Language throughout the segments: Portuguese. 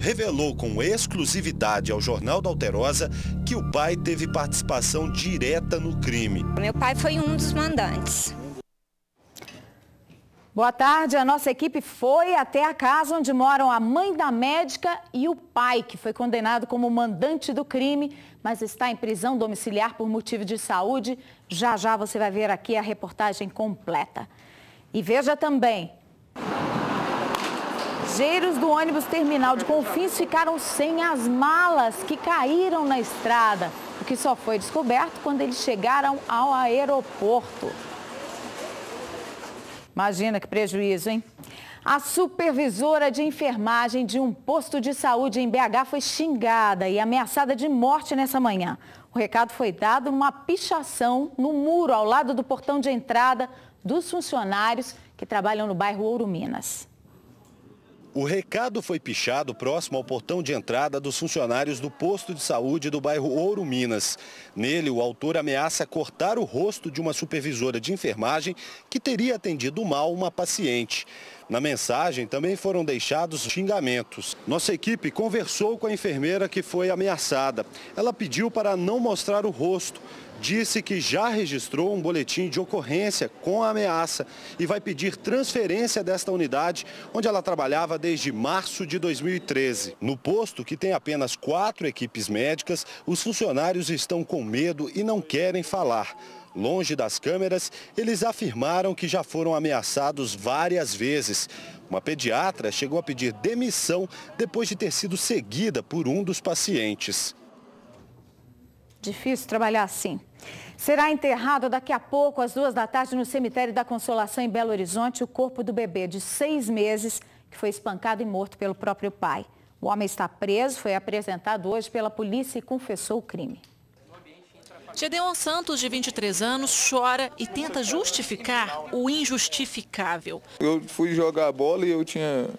revelou com exclusividade ao Jornal da Alterosa que o pai teve participação direta no crime. Meu pai foi um dos mandantes. Boa tarde, a nossa equipe foi até a casa onde moram a mãe da médica e o pai, que foi condenado como mandante do crime, mas está em prisão domiciliar por motivo de saúde. Já já você vai ver aqui a reportagem completa. E veja também, passageiros do ônibus terminal de Confins ficaram sem as malas que caíram na estrada, o que só foi descoberto quando eles chegaram ao aeroporto. Imagina que prejuízo, hein? A supervisora de enfermagem de um posto de saúde em BH foi xingada e ameaçada de morte nessa manhã. O recado foi dado numa pichação no muro ao lado do portão de entrada dos funcionários que trabalham no bairro Ouro Minas. O recado foi pichado próximo ao portão de entrada dos funcionários do posto de saúde do bairro Ouro Minas. Nele, o autor ameaça cortar o rosto de uma supervisora de enfermagem que teria atendido mal uma paciente. Na mensagem também foram deixados xingamentos. Nossa equipe conversou com a enfermeira que foi ameaçada. Ela pediu para não mostrar o rosto. Disse que já registrou um boletim de ocorrência com a ameaça e vai pedir transferência desta unidade, onde ela trabalhava desde março de 2013. No posto, que tem apenas 4 equipes médicas, os funcionários estão com medo e não querem falar. Longe das câmeras, eles afirmaram que já foram ameaçados várias vezes. Uma pediatra chegou a pedir demissão depois de ter sido seguida por um dos pacientes. Difícil trabalhar assim. Será enterrado daqui a pouco, às 2 da tarde, no cemitério da Consolação, em Belo Horizonte, o corpo do bebê de 6 meses, que foi espancado e morto pelo próprio pai. O homem está preso, foi apresentado hoje pela polícia e confessou o crime. Gedeon Santos, de 23 anos, chora e tenta justificar o injustificável. Eu fui jogar bola e eu tinha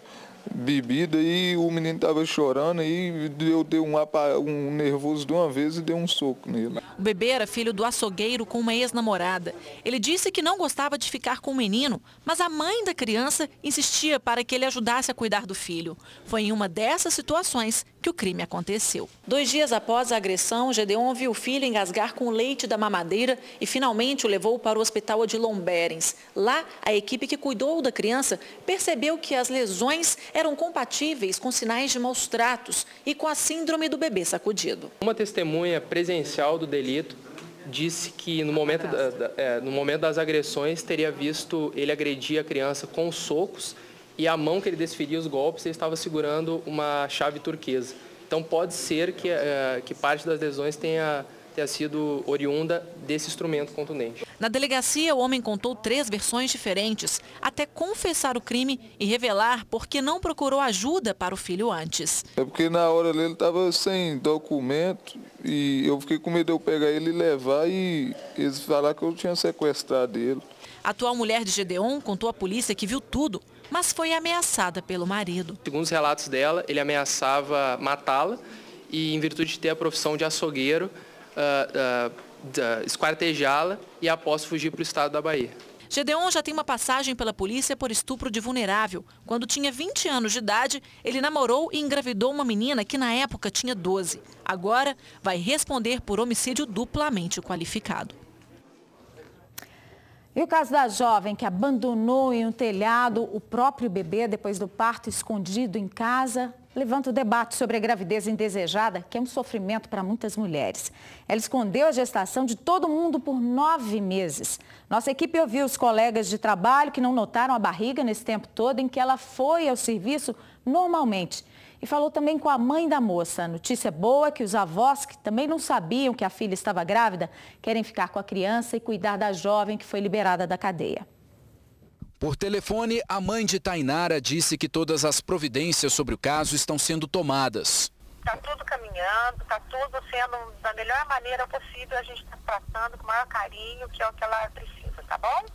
bebida e o menino estava chorando e eu dei um nervoso de uma vez e dei um soco nele. O bebê era filho do açougueiro com uma ex-namorada. Ele disse que não gostava de ficar com o menino, mas a mãe da criança insistia para que ele ajudasse a cuidar do filho. Foi em uma dessas situações que o crime aconteceu. 2 dias após a agressão, Gedeon viu o filho engasgar com o leite da mamadeira e finalmente o levou para o hospital Odilon Berens. Lá, a equipe que cuidou da criança percebeu que as lesões eram compatíveis com sinais de maus tratos e com a síndrome do bebê sacudido. Uma testemunha presencial do delito disse que no momento das agressões teria visto ele agredir a criança com socos e a mão que ele desferia os golpes ele estava segurando uma chave turquesa. Então pode ser que parte das lesões tenha sido oriunda desse instrumento contundente. Na delegacia, o homem contou 3 versões diferentes, até confessar o crime e revelar por que não procurou ajuda para o filho antes. É porque na hora ele estava sem documento e eu fiquei com medo de eu pegar ele e levar e eles falaram que eu tinha sequestrado ele. A atual mulher de Gedeon contou à polícia que viu tudo, mas foi ameaçada pelo marido. Segundo os relatos dela, ele ameaçava matá-la e, em virtude de ter a profissão de açougueiro, esquartejá-la e após fugir para o estado da Bahia. Gedeon já tem uma passagem pela polícia por estupro de vulnerável. Quando tinha 20 anos de idade, ele namorou e engravidou uma menina que na época tinha 12. Agora vai responder por homicídio duplamente qualificado. E o caso da jovem que abandonou em um telhado o próprio bebê depois do parto escondido em casa levanta o debate sobre a gravidez indesejada, que é um sofrimento para muitas mulheres. Ela escondeu a gestação de todo mundo por 9 meses. Nossa equipe ouviu os colegas de trabalho que não notaram a barriga nesse tempo todo em que ela foi ao serviço normalmente. E falou também com a mãe da moça. A notícia boa é que os avós, que também não sabiam que a filha estava grávida, querem ficar com a criança e cuidar da jovem que foi liberada da cadeia. Por telefone, a mãe de Tainara disse que todas as providências sobre o caso estão sendo tomadas. Está tudo caminhando, está tudo sendo da melhor maneira possível, a gente está tratando com o maior carinho, que é o que ela precisa, tá bom?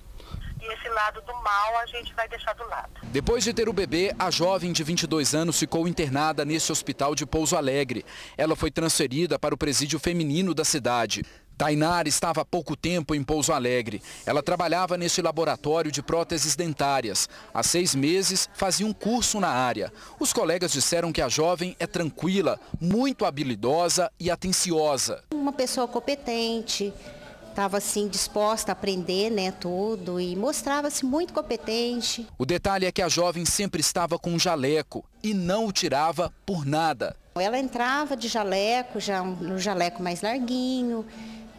E esse lado do mal a gente vai deixar do lado. Depois de ter o bebê, a jovem de 22 anos ficou internada nesse hospital de Pouso Alegre. Ela foi transferida para o presídio feminino da cidade. Tainara estava há pouco tempo em Pouso Alegre. Ela trabalhava neste laboratório de próteses dentárias. Há 6 meses, fazia um curso na área. Os colegas disseram que a jovem é tranquila, muito habilidosa e atenciosa. Uma pessoa competente, estava assim disposta a aprender, né, tudo, e mostrava-se muito competente. O detalhe é que a jovem sempre estava com um jaleco e não o tirava por nada. Ela entrava de jaleco, já no jaleco mais larguinho.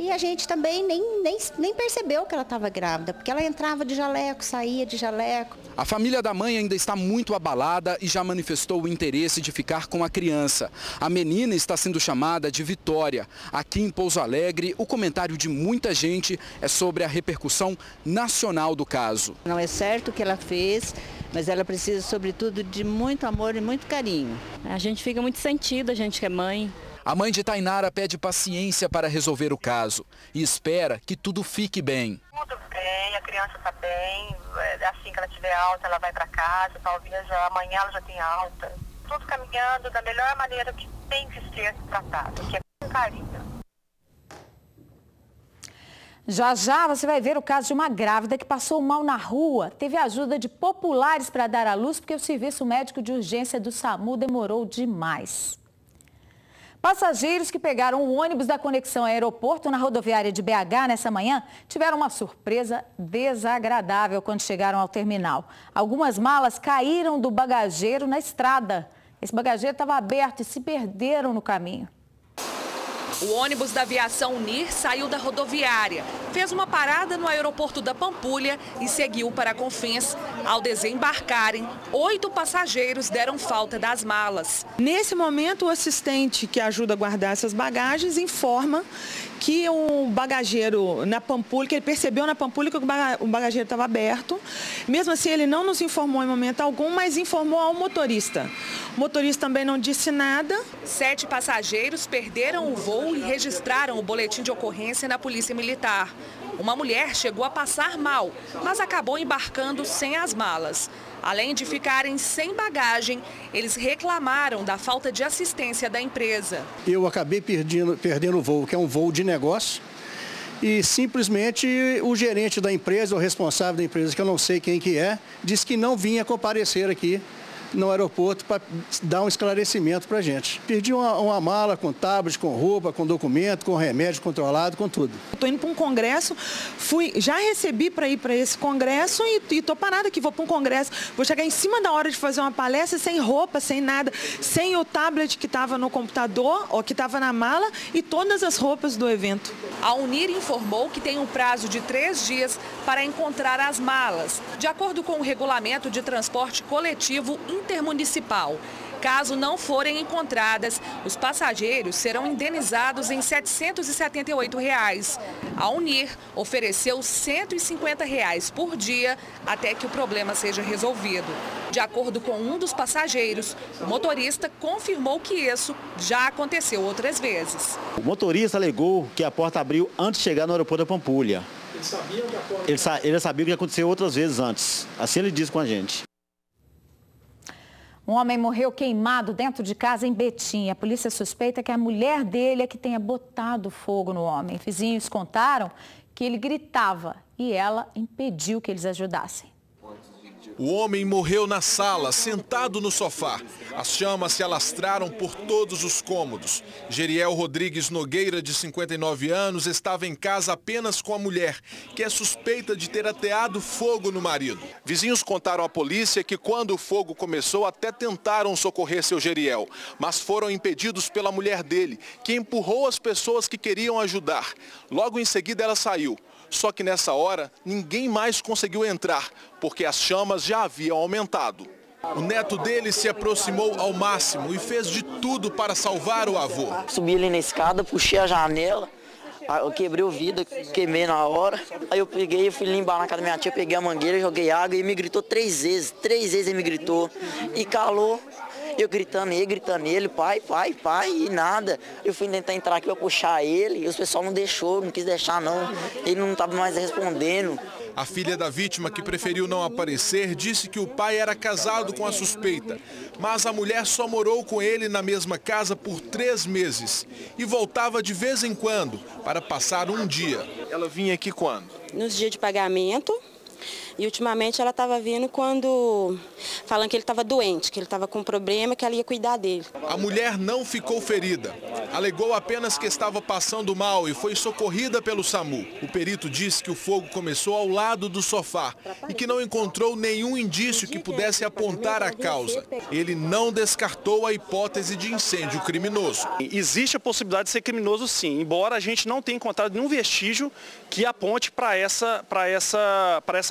E a gente também nem percebeu que ela estava grávida, porque ela entrava de jaleco, saía de jaleco. A família da mãe ainda está muito abalada e já manifestou o interesse de ficar com a criança. A menina está sendo chamada de Vitória. Aqui em Pouso Alegre, o comentário de muita gente é sobre a repercussão nacional do caso. Não é certo o que ela fez, mas ela precisa, sobretudo, de muito amor e muito carinho. A gente fica muito sentida, a gente que é mãe. A mãe de Tainara pede paciência para resolver o caso e espera que tudo fique bem. Tudo bem, a criança está bem, assim que ela tiver alta ela vai para casa, talvez amanhã ela já tenha alta. Tudo caminhando da melhor maneira que tem que ser tratado, que é com carinho. Já já você vai ver o caso de uma grávida que passou mal na rua. Teve ajuda de populares para dar à luz porque o serviço médico de urgência do SAMU demorou demais. Passageiros que pegaram o ônibus da conexão aeroporto na rodoviária de BH nessa manhã tiveram uma surpresa desagradável quando chegaram ao terminal. Algumas malas caíram do bagageiro na estrada. Esse bagageiro estava aberto e se perderam no caminho. O ônibus da aviação Unir saiu da rodoviária, fez uma parada no aeroporto da Pampulha e seguiu para Confins. Ao desembarcarem, 8 passageiros deram falta das malas. Nesse momento, o assistente que ajuda a guardar essas bagagens informa que o bagageiro na Pampulha, que ele percebeu na Pampulha que o bagageiro estava aberto. Mesmo assim, ele não nos informou em momento algum, mas informou ao motorista. O motorista também não disse nada. 7 passageiros perderam o voo e registraram o boletim de ocorrência na Polícia Militar. Uma mulher chegou a passar mal, mas acabou embarcando sem as malas. Além de ficarem sem bagagem, eles reclamaram da falta de assistência da empresa. Eu acabei perdendo o voo, que é um voo de negócio, e simplesmente o gerente da empresa, o responsável da empresa, que eu não sei quem que é, disse que não vinha comparecer aqui no aeroporto para dar um esclarecimento para a gente. Perdi uma mala com tablet, com roupa, com documento, com remédio controlado, com tudo. Estou indo para um congresso, já recebi para ir para esse congresso e estou parada aqui, vou para um congresso. Vou chegar em cima da hora de fazer uma palestra sem roupa, sem nada, sem o tablet que estava no computador ou que estava na mala e todas as roupas do evento. A Unir informou que tem um prazo de 3 dias para encontrar as malas, de acordo com o regulamento de transporte coletivo intermunicipal. Caso não forem encontradas, os passageiros serão indenizados em R$ 778. A Unir ofereceu R$ 150 por dia até que o problema seja resolvido. De acordo com um dos passageiros, o motorista confirmou que isso já aconteceu outras vezes. O motorista alegou que a porta abriu antes de chegar no aeroporto da Pampulha. Ele sabia que aconteceu outras vezes antes. Assim ele disse com a gente. Um homem morreu queimado dentro de casa em Betim. A polícia suspeita que a mulher dele é que tenha botado fogo no homem. Vizinhos contaram que ele gritava e ela impediu que eles ajudassem. O homem morreu na sala, sentado no sofá. As chamas se alastraram por todos os cômodos. Geriel Rodrigues Nogueira, de 59 anos, estava em casa apenas com a mulher, que é suspeita de ter ateado fogo no marido. Vizinhos contaram à polícia que quando o fogo começou até tentaram socorrer seu Geriel, mas foram impedidos pela mulher dele, que empurrou as pessoas que queriam ajudar. Logo em seguida ela saiu. Só que nessa hora, ninguém mais conseguiu entrar, porque as chamas já haviam aumentado. O neto dele se aproximou ao máximo e fez de tudo para salvar o avô. Subi ali na escada, puxei a janela, eu quebrei o vidro, queimei na hora. Aí eu peguei, fui limpar na casa da minha tia, peguei a mangueira, joguei água e me gritou 3 vezes. 3 vezes ele me gritou e calou. Eu gritando ele, pai, e nada. Eu fui tentar entrar aqui para puxar ele, e o pessoal não deixou, não quis deixar não. Ele não estava mais respondendo. A filha da vítima, que preferiu não aparecer, disse que o pai era casado com a suspeita, mas a mulher só morou com ele na mesma casa por 3 meses e voltava de vez em quando para passar um dia. Ela vinha aqui quando? Nos dias de pagamento. E ultimamente ela estava vindo falando que ele estava doente, que ele estava com um problema, que ela ia cuidar dele. A mulher não ficou ferida. Alegou apenas que estava passando mal e foi socorrida pelo SAMU. O perito disse que o fogo começou ao lado do sofá e que não encontrou nenhum indício que pudesse apontar a causa. Ele não descartou a hipótese de incêndio criminoso. Existe a possibilidade de ser criminoso, sim, embora a gente não tenha encontrado nenhum vestígio que aponte para essa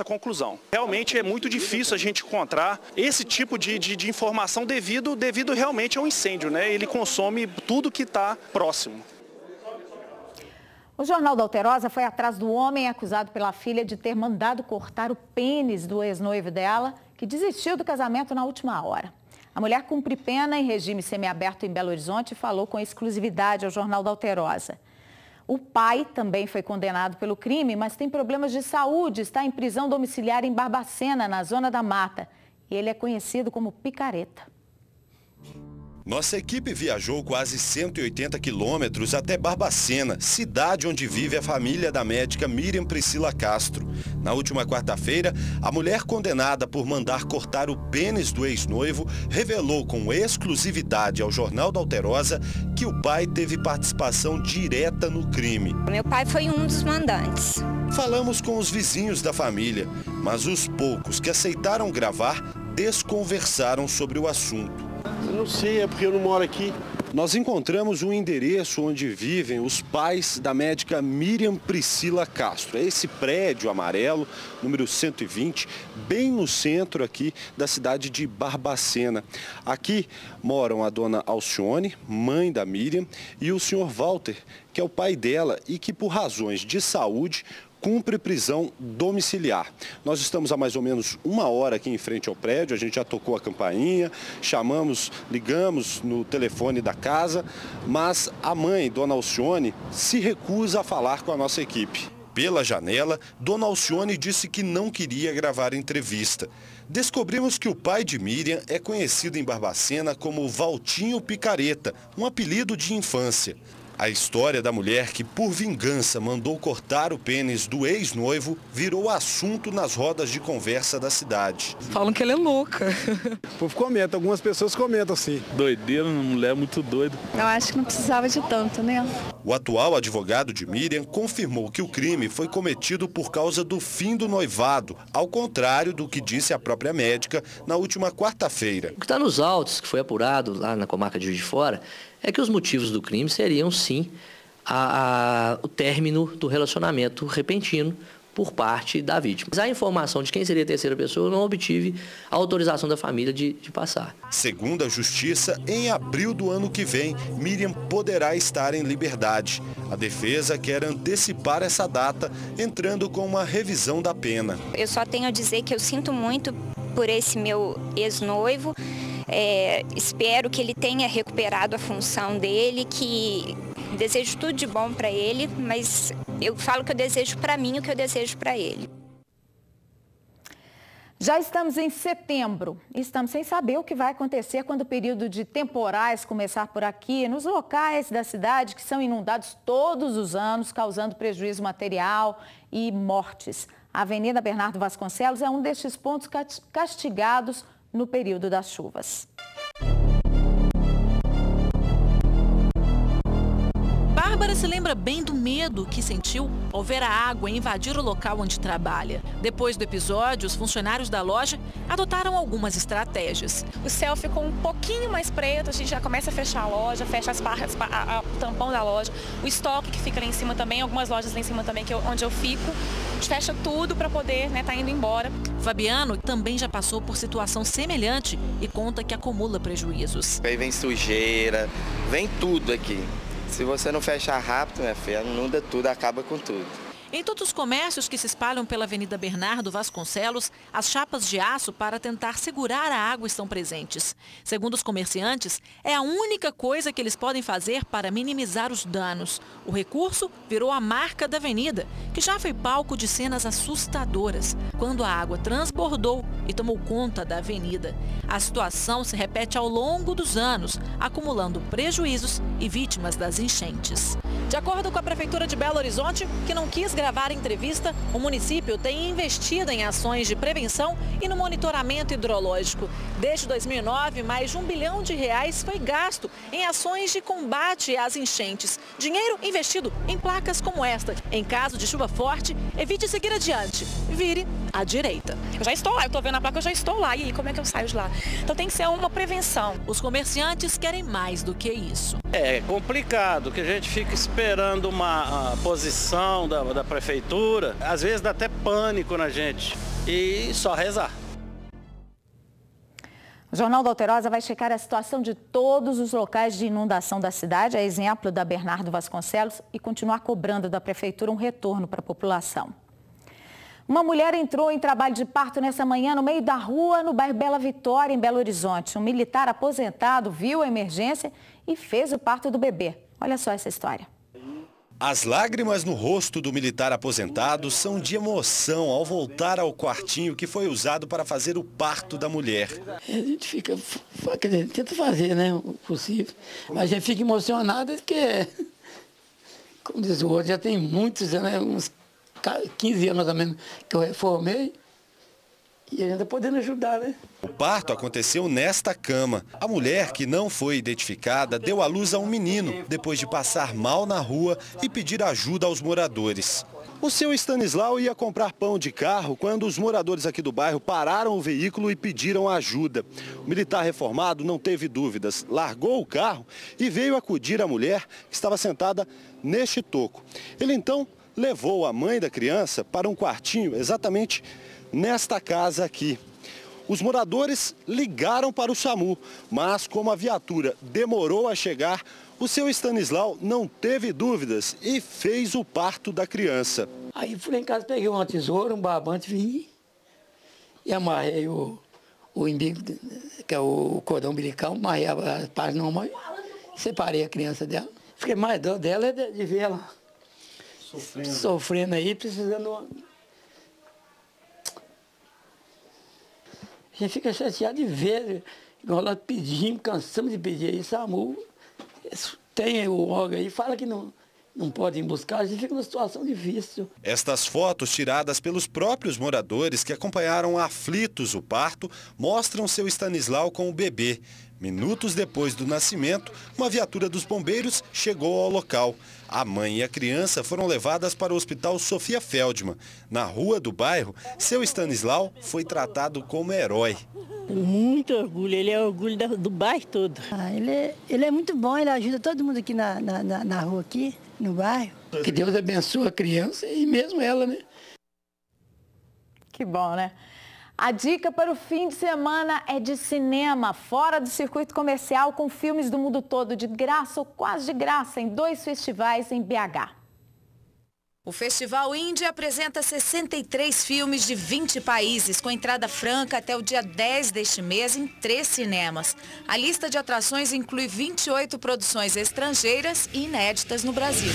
conclusão. Realmente é muito difícil a gente encontrar esse tipo de informação devido realmente ao incêndio, né? Ele consome tudo que está próximo. O Jornal da Alterosa foi atrás do homem acusado pela filha de ter mandado cortar o pênis do ex-noivo dela, que desistiu do casamento na última hora. A mulher cumpre pena em regime semiaberto em Belo Horizonte e falou com exclusividade ao Jornal da Alterosa. O pai também foi condenado pelo crime, mas tem problemas de saúde, está em prisão domiciliar em Barbacena, na Zona da Mata. E ele é conhecido como Picareta. Nossa equipe viajou quase 180 quilômetros até Barbacena, cidade onde vive a família da médica Miriam Priscila Castro. Na última quarta-feira, a mulher condenada por mandar cortar o pênis do ex-noivo revelou com exclusividade ao Jornal da Alterosa que o pai teve participação direta no crime. Meu pai foi um dos mandantes. Falamos com os vizinhos da família, mas os poucos que aceitaram gravar desconversaram sobre o assunto. Eu não sei, é porque eu não moro aqui. Nós encontramos um endereço onde vivem os pais da médica Miriam Priscila Castro. É esse prédio amarelo, número 120, bem no centro aqui da cidade de Barbacena. Aqui moram a dona Alcione, mãe da Miriam, e o senhor Walter, que é o pai dela e que por razões de saúde cumpre prisão domiciliar. Nós estamos há mais ou menos 1 hora aqui em frente ao prédio, a gente já tocou a campainha, ligamos no telefone da casa, mas a mãe, dona Alcione, se recusa a falar com a nossa equipe. Pela janela, dona Alcione disse que não queria gravar entrevista. Descobrimos que o pai de Miriam é conhecido em Barbacena como Valtinho Picareta, um apelido de infância. A história da mulher que, por vingança, mandou cortar o pênis do ex-noivo virou assunto nas rodas de conversa da cidade. Falam que ela é louca. O povo comenta, algumas pessoas comentam assim. Doideira, uma mulher muito doida. Eu acho que não precisava de tanto, né? O atual advogado de Miriam confirmou que o crime foi cometido por causa do fim do noivado, ao contrário do que disse a própria médica na última quarta-feira. O que está nos autos, que foi apurado lá na comarca de Juiz de Fora, é que os motivos do crime seriam, sim, o término do relacionamento repentino por parte da vítima. Mas a informação de quem seria a terceira pessoa eu não obtive a autorização da família de passar. Segundo a Justiça, em abril do ano que vem, Miriam poderá estar em liberdade. A defesa quer antecipar essa data, entrando com uma revisão da pena. Eu só tenho a dizer que eu sinto muito por esse meu ex-noivo. Espero que ele tenha recuperado a função dele, que desejo tudo de bom para ele, mas eu falo que eu desejo para mim o que eu desejo para ele. Já estamos em setembro e estamos sem saber o que vai acontecer quando o período de temporais começar por aqui, nos locais da cidade que são inundados todos os anos, causando prejuízo material e mortes. A Avenida Bernardo Vasconcelos é um destes pontos castigados no período das chuvas. Bárbara se lembra bem do medo que sentiu ao ver a água invadir o local onde trabalha. Depois do episódio, os funcionários da loja adotaram algumas estratégias. O céu ficou um pouquinho mais preto, a gente já começa a fechar a loja, fecha o tampão da loja, o estoque que fica lá em cima também, algumas lojas lá em cima também, onde eu fico, a gente fecha tudo para poder tá indo embora. Fabiano também já passou por situação semelhante e conta que acumula prejuízos. Aí vem sujeira, vem tudo aqui. Se você não fechar rápido, minha filha, inunda tudo, acaba com tudo. Em todos os comércios que se espalham pela Avenida Bernardo Vasconcelos, as chapas de aço para tentar segurar a água estão presentes. Segundo os comerciantes, é a única coisa que eles podem fazer para minimizar os danos. O recurso virou a marca da avenida, que já foi palco de cenas assustadoras, quando a água transbordou e tomou conta da avenida. A situação se repete ao longo dos anos, acumulando prejuízos e vítimas das enchentes. De acordo com a Prefeitura de Belo Horizonte, que não quis gravar a entrevista, o município tem investido em ações de prevenção e no monitoramento hidrológico. Desde 2009, mais de R$1 bilhão foi gasto em ações de combate às enchentes. Dinheiro investido em placas como esta. Em caso de chuva forte, evite seguir adiante. Vire à direita. Eu já estou lá, eu estou vendo a placa, eu já estou lá. E aí, como é que eu saio de lá? Então tem que ser uma prevenção. Os comerciantes querem mais do que isso. É complicado, que a gente fica esperando uma posição da prefeitura. Às vezes dá até pânico na gente. E só rezar. O Jornal da Alterosa vai checar a situação de todos os locais de inundação da cidade, a exemplo da Bernardo Vasconcelos, e continuar cobrando da prefeitura um retorno para a população. Uma mulher entrou em trabalho de parto nessa manhã no meio da rua, no bairro Bela Vitória, em Belo Horizonte. Um militar aposentado viu a emergência e fez o parto do bebê. Olha só essa história. As lágrimas no rosto do militar aposentado são de emoção ao voltar ao quartinho que foi usado para fazer o parto da mulher. A gente fica, quer dizer, tenta fazer, né, o possível, mas a gente fica emocionado porque, como diz o outro, já tem muitos, né, uns 15 anos mais ou menos que eu reformei. E ainda podendo ajudar, né? O parto aconteceu nesta cama. A mulher, que não foi identificada, deu à luz a um menino, depois de passar mal na rua e pedir ajuda aos moradores. O seu Stanislau ia comprar pão de carro quando os moradores aqui do bairro pararam o veículo e pediram ajuda. O militar reformado não teve dúvidas, largou o carro e veio acudir a mulher que estava sentada neste toco. Ele então levou a mãe da criança para um quartinho exatamente nesta casa aqui. Os moradores ligaram para o SAMU, mas como a viatura demorou a chegar, o seu Stanislau não teve dúvidas e fez o parto da criança. Aí fui lá em casa, peguei uma tesoura, um barbante, vim e amarrei o umbigo, que é o cordão umbilical, amarrei a página normal e separei a criança dela. Fiquei mais dó dela de ver ela sofrendo aí, precisando... A gente fica chateado de ver, igual nós pedimos, cansamos de pedir aí, SAMU, tem o órgão aí, fala que não pode ir buscar, a gente fica numa situação difícil. Estas fotos tiradas pelos próprios moradores que acompanharam aflitos o parto mostram seu Stanislau com o bebê. Minutos depois do nascimento, uma viatura dos bombeiros chegou ao local. A mãe e a criança foram levadas para o Hospital Sofia Feldman. Na rua do bairro, seu Stanislau foi tratado como herói. Muito orgulho, ele é orgulho do bairro todo. Ele é muito bom, ele ajuda todo mundo aqui na rua, aqui, no bairro. Que Deus abençoe a criança e mesmo ela, né? Que bom, né? A dica para o fim de semana é de cinema, fora do circuito comercial, com filmes do mundo todo, de graça ou quase de graça, em 2 festivais em BH. O Festival Indie apresenta 63 filmes de 20 países, com entrada franca até o dia 10 deste mês em 3 cinemas. A lista de atrações inclui 28 produções estrangeiras e inéditas no Brasil.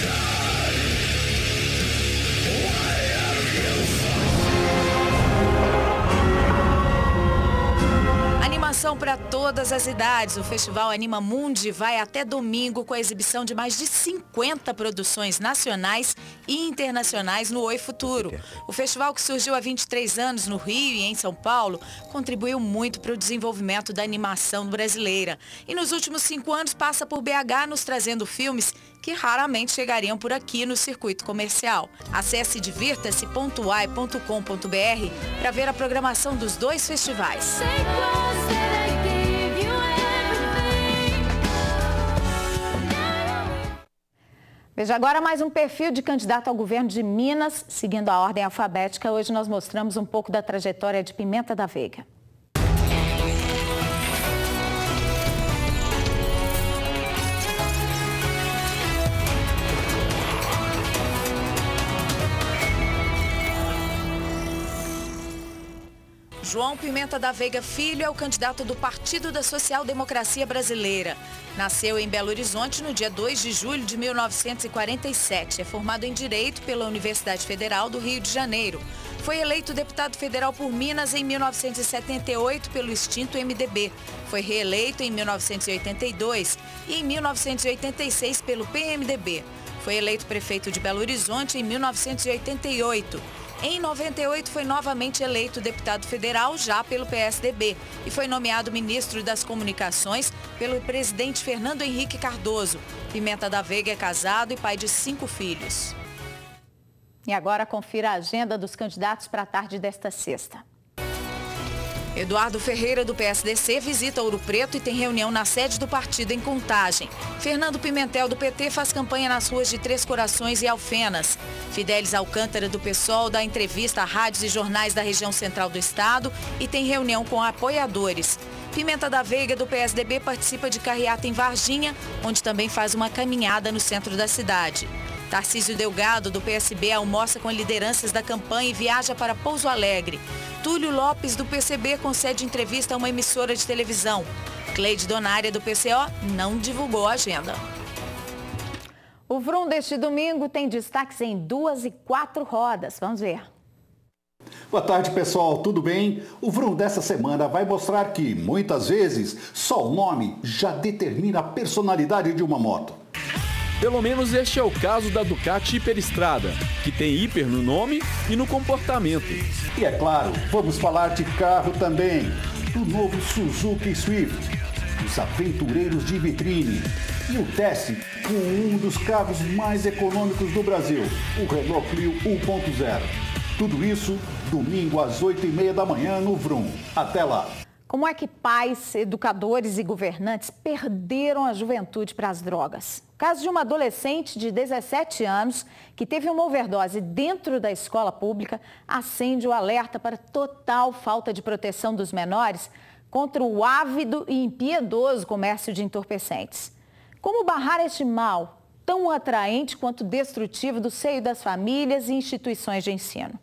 Animação para todas as idades. O Festival Anima Mundi vai até domingo com a exibição de mais de 50 produções nacionais e internacionais no Oi Futuro. O festival, que surgiu há 23 anos no Rio e em São Paulo, contribuiu muito para o desenvolvimento da animação brasileira. E nos últimos 5 anos passa por BH, nos trazendo filmes que raramente chegariam por aqui no circuito comercial. Acesse divirta-se.uai.com.br para ver a programação dos 2 festivais. Veja agora mais um perfil de candidato ao governo de Minas, seguindo a ordem alfabética. Hoje nós mostramos um pouco da trajetória de Pimenta da Veiga. João Pimenta da Veiga Filho é o candidato do Partido da Social Democracia Brasileira. Nasceu em Belo Horizonte no dia 2 de julho de 1947. É formado em Direito pela Universidade Federal do Rio de Janeiro. Foi eleito deputado federal por Minas em 1978 pelo extinto MDB. Foi reeleito em 1982 e em 1986 pelo PMDB. Foi eleito prefeito de Belo Horizonte em 1988. Em 98 foi novamente eleito deputado federal já pelo PSDB e foi nomeado ministro das Comunicações pelo presidente Fernando Henrique Cardoso. Pimenta da Veiga é casado e pai de 5 filhos. E agora confira a agenda dos candidatos para a tarde desta sexta. Eduardo Ferreira, do PSDC, visita Ouro Preto e tem reunião na sede do partido em Contagem. Fernando Pimentel, do PT, faz campanha nas ruas de Três Corações e Alfenas. Fidelis Alcântara, do PSOL, dá entrevista a rádios e jornais da região central do estado e tem reunião com apoiadores. Pimenta da Veiga, do PSDB, participa de carreata em Varginha, onde também faz uma caminhada no centro da cidade. Tarcísio Delgado, do PSB, almoça com lideranças da campanha e viaja para Pouso Alegre. Túlio Lopes, do PCB, concede entrevista a uma emissora de televisão. Cleide Donária, do PCO, não divulgou a agenda. O Vroom deste domingo tem destaques em 2 e 4 rodas. Vamos ver. Boa tarde, pessoal. Tudo bem? O Vroom dessa semana vai mostrar que, muitas vezes, só o nome já determina a personalidade de uma moto. Pelo menos este é o caso da Ducati Hiperstrada, que tem hiper no nome e no comportamento. E é claro, vamos falar de carro também, do novo Suzuki Swift, os aventureiros de vitrine e o teste com um dos carros mais econômicos do Brasil, o Renault Clio 1.0. Tudo isso domingo às 8h30 da manhã no Vroom. Até lá! Como é que pais, educadores e governantes perderam a juventude para as drogas? O caso de uma adolescente de 17 anos que teve uma overdose dentro da escola pública acende o alerta para total falta de proteção dos menores contra o ávido e impiedoso comércio de entorpecentes. Como barrar este mal tão atraente quanto destrutivo do seio das famílias e instituições de ensino?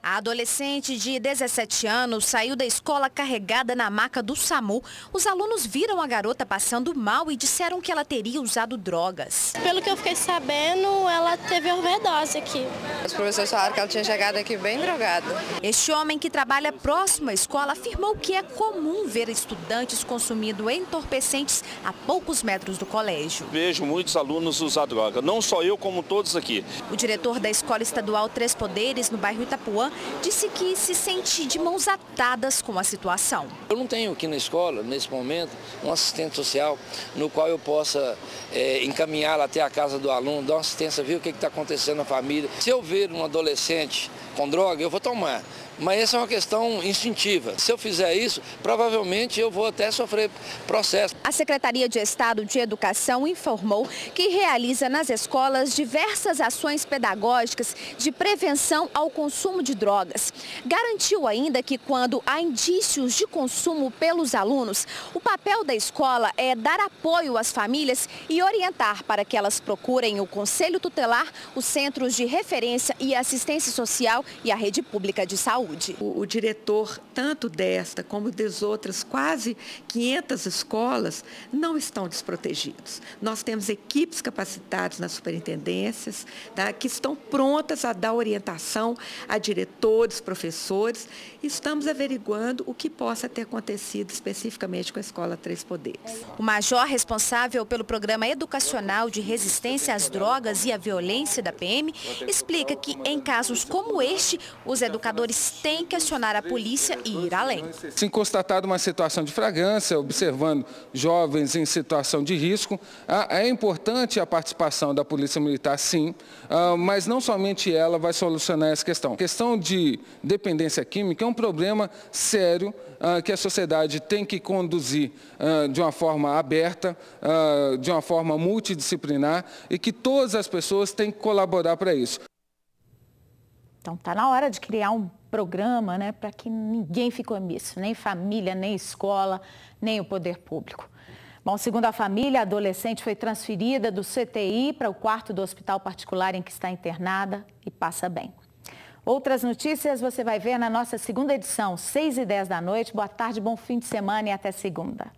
A adolescente de 17 anos saiu da escola carregada na maca do SAMU. Os alunos viram a garota passando mal e disseram que ela teria usado drogas. Pelo que eu fiquei sabendo, ela teve overdose aqui. Os professores falaram que ela tinha chegado aqui bem drogada. Este homem, que trabalha próximo à escola, afirmou que é comum ver estudantes consumindo entorpecentes a poucos metros do colégio. Vejo muitos alunos usar droga, não só eu, como todos aqui. O diretor da Escola Estadual Três Poderes, no bairro Itapuã, disse que se sente de mãos atadas com a situação. Eu não tenho aqui na escola, nesse momento, um assistente social no qual eu possa encaminhá-la até a casa do aluno, dar uma assistência, ver o que está acontecendo na família. Se eu ver um adolescente com droga, eu vou tomar. Mas essa é uma questão instintiva. Se eu fizer isso, provavelmente eu vou até sofrer processo. A Secretaria de Estado de Educação informou que realiza nas escolas diversas ações pedagógicas de prevenção ao consumo de drogas. Garantiu ainda que quando há indícios de consumo pelos alunos, o papel da escola é dar apoio às famílias e orientar para que elas procurem o Conselho Tutelar, os Centros de Referência e Assistência Social e a Rede Pública de Saúde. O diretor, tanto desta como das outras quase 500 escolas, não estão desprotegidos. Nós temos equipes capacitadas nas superintendências, tá, que estão prontas a dar orientação a diretores, professores. Estamos averiguando o que possa ter acontecido especificamente com a Escola Três Poderes. O major responsável pelo Programa Educacional de Resistência às Drogas e à Violência da PM explica que, em casos como este, os educadores têm que acionar a polícia e ir além. Se constatado uma situação de flagrância, observando jovens em situação de risco, é importante a participação da Polícia Militar, sim, mas não somente ela vai solucionar essa questão. A questão de dependência química é um problema sério que a sociedade tem que conduzir de uma forma aberta, de uma forma multidisciplinar e que todas as pessoas têm que colaborar para isso. Então, está na hora de criar um programa, né, para que ninguém fique omisso, nem família, nem escola, nem o poder público. Bom, segundo a família, a adolescente foi transferida do CTI para o quarto do hospital particular em que está internada e passa bem. Outras notícias você vai ver na nossa segunda edição, 6h10 da noite. Boa tarde, bom fim de semana e até segunda.